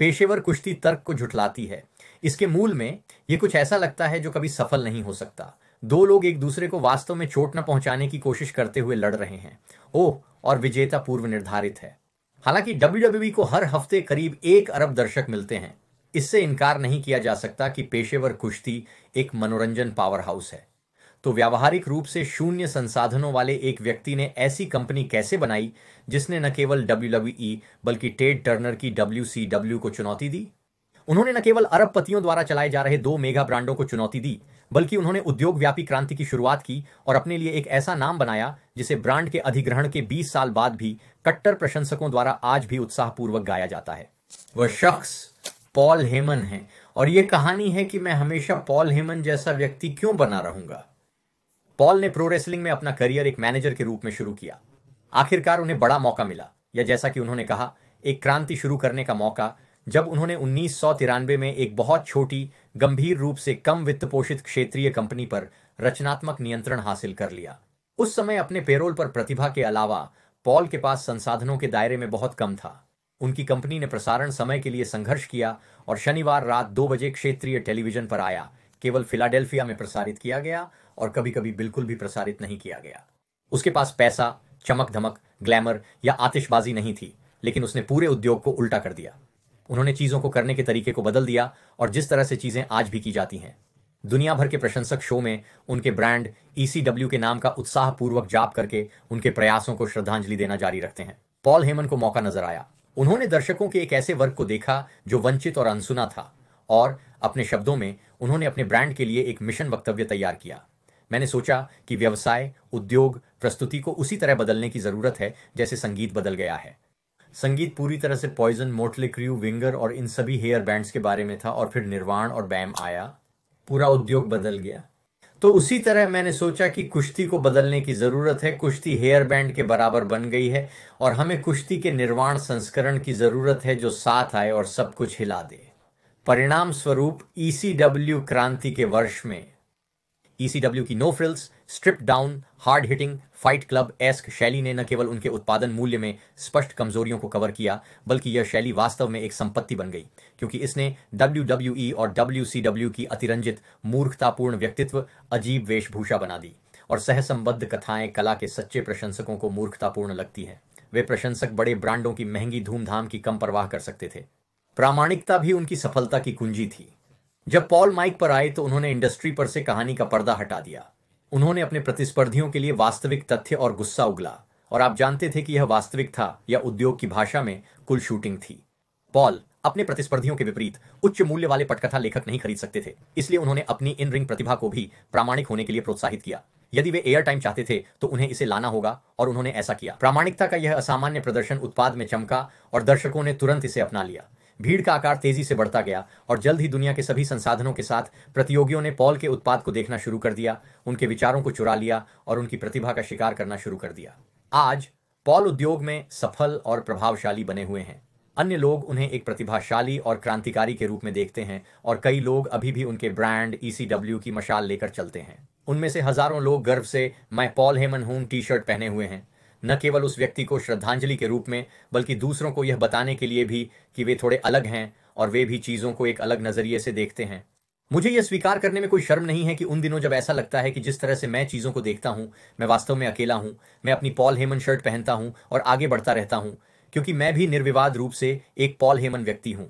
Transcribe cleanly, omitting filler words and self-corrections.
पेशेवर कुश्ती तर्क को झुठलाती है। इसके मूल में ये कुछ ऐसा लगता है जो कभी सफल नहीं हो सकता। दो लोग एक दूसरे को वास्तव में चोट न पहुंचाने की कोशिश करते हुए लड़ रहे हैं। ओह, और विजेता पूर्व निर्धारित है। हालांकि डब्ल्यूडब्ल्यूई को हर हफ्ते करीब 1 अरब दर्शक मिलते हैं, इससे इनकार नहीं किया जा सकता कि पेशेवर कुश्ती एक मनोरंजन पावर हाउस है। तो व्यावहारिक रूप से शून्य संसाधनों वाले एक व्यक्ति ने ऐसी कंपनी कैसे बनाई जिसने न केवल डब्ल्यूडब्ल्यूई बल्कि टेड टर्नर की WCW को चुनौती दी? उन्होंने न केवल अरबपतियों द्वारा चलाए जा रहे 2 मेगा ब्रांडों को चुनौती दी, बल्कि उन्होंने उद्योग व्यापी क्रांति की शुरुआत की और अपने लिए एक ऐसा नाम बनाया जिसे ब्रांड के अधिग्रहण के 20 साल बाद भी कट्टर प्रशंसकों द्वारा आज भी उत्साहपूर्वक गाया जाता है। वह शख्स पॉल हेमन है, और यह कहानी है कि मैं हमेशा पॉल हेमन जैसा व्यक्ति क्यों बना रहूंगा। पॉल ने प्रो रेसलिंग में अपना करियर एक मैनेजर के रूप में शुरू किया। आखिरकार उन्हें बड़ा मौका मिला, या जैसा कि उन्होंने कहा, एक क्रांति शुरू करने का मौका, जब उन्होंने 1993 में एक बहुत छोटी, गंभीर रूप से कम वित्त पोषित क्षेत्रीय कंपनी पर रचनात्मक नियंत्रण हासिल कर लिया। उस समय अपने पेरोल पर प्रतिभा के अलावा पॉल के पास संसाधनों के दायरे में बहुत कम था। उनकी कंपनी ने प्रसारण समय के लिए संघर्ष किया और शनिवार रात 2 बजे क्षेत्रीय टेलीविजन पर आया, केवल फिलाडेल्फिया में प्रसारित किया गया और कभी कभी बिल्कुल भी प्रसारित नहीं किया गया। उसके पास पैसा, चमक धमक, ग्लैमर या आतिशबाजी नहीं थी, लेकिन उसने पूरे उद्योग को उल्टा कर दिया। उन्होंने चीजों को करने के तरीके को बदल दिया, और जिस तरह से चीजें आज भी की जाती हैं। दुनिया भर के प्रशंसक शो में उनके ब्रांड ECW के नाम का उत्साहपूर्वक जाप करके उनके प्रयासों को श्रद्धांजलि देना जारी रखते हैं। पॉल हेमन को मौका नजर आया। उन्होंने दर्शकों के एक ऐसे वर्ग को देखा जो वंचित और अनसुना था, और अपने शब्दों में उन्होंने अपने ब्रांड के लिए एक मिशन वक्तव्य तैयार किया। मैंने सोचा कि व्यवसाय, उद्योग, प्रस्तुति को उसी तरह बदलने की जरूरत है जैसे संगीत बदल गया है। संगीत पूरी तरह से पॉइजन, मोटले क्रू, विंगर और इन सभी हेयर बैंड्स के बारे में था, और फिर निर्वाण और बैम आया, पूरा उद्योग बदल गया। तो उसी तरह मैंने सोचा कि कुश्ती को बदलने की जरूरत है। कुश्ती हेयर बैंड के बराबर बन गई है, और हमें कुश्ती के निर्वाण संस्करण की जरूरत है जो साथ आए और सब कुछ हिला दे। परिणाम स्वरूप ECW क्रांति के वर्ष में ECW की no frills, strip down, hard hitting, fight club esque शैली ने न केवल उनके उत्पादन मूल्य में स्पष्ट कमजोरियों को कवर किया, बल्कि यह शैली वास्तव में एक संपत्ति बन गई, क्योंकि इसने WWE और WCW की अतिरंजित, मूर्खतापूर्ण व्यक्तित्व अजीब वेशभूषा बना दी, और सहसंबद्ध कथाएं कला के सच्चे प्रशंसकों को मूर्खतापूर्ण लगती है। वे प्रशंसक बड़े ब्रांडों की महंगी धूमधाम की कम परवाह कर सकते थे। प्रामाणिकता भी उनकी सफलता की कुंजी थी। जब पॉल माइक पर आए तो उन्होंने इंडस्ट्री पर से कहानी का पर्दा हटा दिया। उन्होंने अपने प्रतिस्पर्धियों के लिए वास्तविक तथ्य और गुस्सा उगला, और आप जानते थे कि यह वास्तविक था या उद्योग की भाषा में कुल शूटिंग थी। पॉल अपने प्रतिस्पर्धियों के विपरीत उच्च मूल्य वाले पटकथा लेखक नहीं खरीद सकते थे, इसलिए उन्होंने अपनी इन रिंग प्रतिभा को भी प्रामाणिक होने के लिए प्रोत्साहित किया। यदि वे एयर टाइम चाहते थे तो उन्हें इसे लाना होगा, और उन्होंने ऐसा किया। प्रामाणिकता का यह असामान्य प्रदर्शन उत्पाद में चमका, और दर्शकों ने तुरंत इसे अपना लिया। भीड़ का आकार तेजी से बढ़ता गया, और जल्द ही दुनिया के सभी संसाधनों के साथ प्रतियोगियों ने पॉल के उत्पाद को देखना शुरू कर दिया, उनके विचारों को चुरा लिया और उनकी प्रतिभा का शिकार करना शुरू कर दिया। आज पॉल उद्योग में सफल और प्रभावशाली बने हुए हैं। अन्य लोग उन्हें एक प्रतिभाशाली और क्रांतिकारी के रूप में देखते हैं, और कई लोग अभी भी उनके ब्रांड ECW की मशाल लेकर चलते हैं। उनमें से हजारों लोग गर्व से मैं पॉल हेमन हूं टी-शर्ट पहने हुए हैं, न केवल उस व्यक्ति को श्रद्धांजलि के रूप में, बल्कि दूसरों को यह बताने के लिए भी कि वे थोड़े अलग हैं और वे भी चीजों को एक अलग नजरिए से देखते हैं। मुझे यह स्वीकार करने में कोई शर्म नहीं है कि उन दिनों जब ऐसा लगता है कि जिस तरह से मैं चीजों को देखता हूं, मैं वास्तव में अकेला हूं। मैं अपनी पॉल हेमन शर्ट पहनता हूं और आगे बढ़ता रहता हूं, क्योंकि मैं भी निर्विवाद रूप से एक पॉल हेमन व्यक्ति हूं।